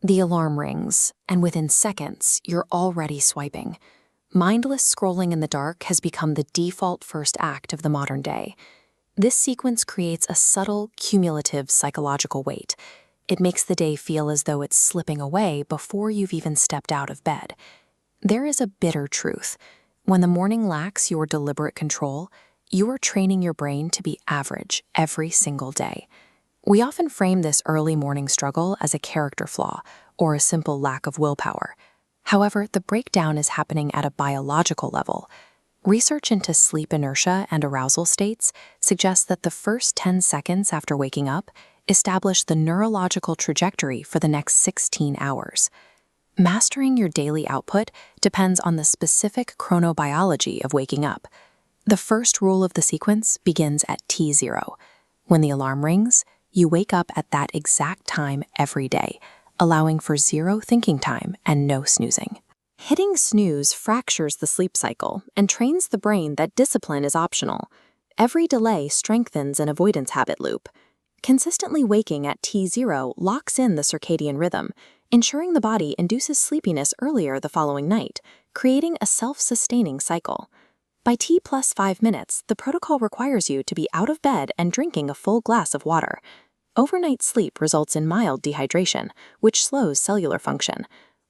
The alarm rings, and within seconds, you're already swiping. Mindless scrolling in the dark has become the default first act of the modern day. This sequence creates a subtle, cumulative psychological weight. It makes the day feel as though it's slipping away before you've even stepped out of bed. There is a bitter truth. When the morning lacks your deliberate control, you are training your brain to be average every single day. We often frame this early morning struggle as a character flaw or a simple lack of willpower. However, the breakdown is happening at a biological level. Research into sleep inertia and arousal states suggests that the first 10 seconds after waking up establish the neurological trajectory for the next 16 hours. Mastering your daily output depends on the specific chronobiology of waking up. The first rule of the sequence begins at T0. When the alarm rings, you wake up at that exact time every day, allowing for zero thinking time and no snoozing. Hitting snooze fractures the sleep cycle and trains the brain that discipline is optional. Every delay strengthens an avoidance habit loop. Consistently waking at T0 locks in the circadian rhythm, ensuring the body induces sleepiness earlier the following night, creating a self-sustaining cycle. By T plus 5 minutes, the protocol requires you to be out of bed and drinking a full glass of water. Overnight sleep results in mild dehydration, which slows cellular function.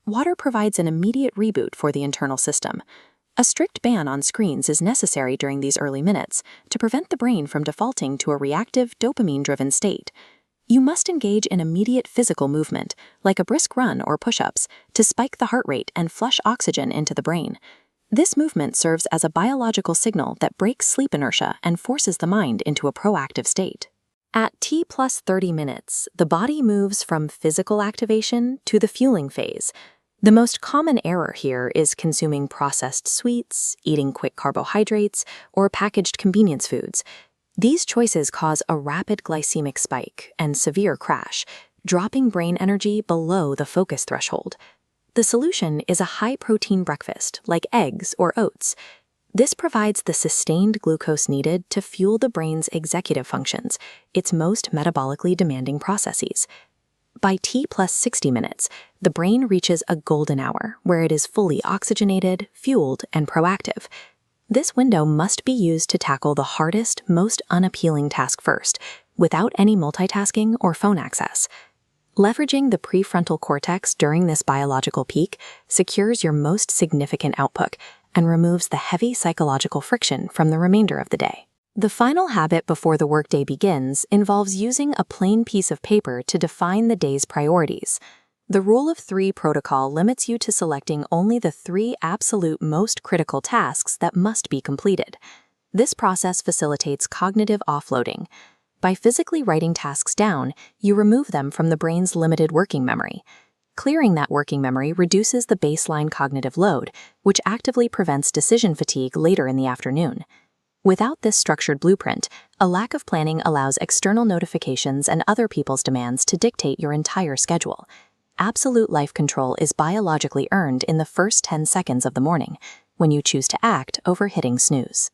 Water provides an immediate reboot for the internal system. A strict ban on screens is necessary during these early minutes to prevent the brain from defaulting to a reactive, dopamine-driven state. You must engage in immediate physical movement, like a brisk run or push-ups, to spike the heart rate and flush oxygen into the brain. This movement serves as a biological signal that breaks sleep inertia and forces the mind into a proactive state. At T plus 30 minutes, the body moves from physical activation to the fueling phase. The most common error here is consuming processed sweets, eating quick carbohydrates, or packaged convenience foods. These choices cause a rapid glycemic spike and severe crash, dropping brain energy below the focus threshold. The solution is a high-protein breakfast, like eggs or oats. This provides the sustained glucose needed to fuel the brain's executive functions, its most metabolically demanding processes. By T plus 60 minutes, the brain reaches a golden hour where it is fully oxygenated, fueled, and proactive. This window must be used to tackle the hardest, most unappealing task first, without any multitasking or phone access. Leveraging the prefrontal cortex during this biological peak secures your most significant output and removes the heavy psychological friction from the remainder of the day. The final habit before the workday begins involves using a plain piece of paper to define the day's priorities. The Rule of 3 protocol limits you to selecting only the 3 absolute most critical tasks that must be completed. This process facilitates cognitive offloading. By physically writing tasks down, you remove them from the brain's limited working memory. Clearing that working memory reduces the baseline cognitive load, which actively prevents decision fatigue later in the afternoon. Without this structured blueprint, a lack of planning allows external notifications and other people's demands to dictate your entire schedule. Absolute life control is biologically earned in the first 10 seconds of the morning, when you choose to act over hitting snooze.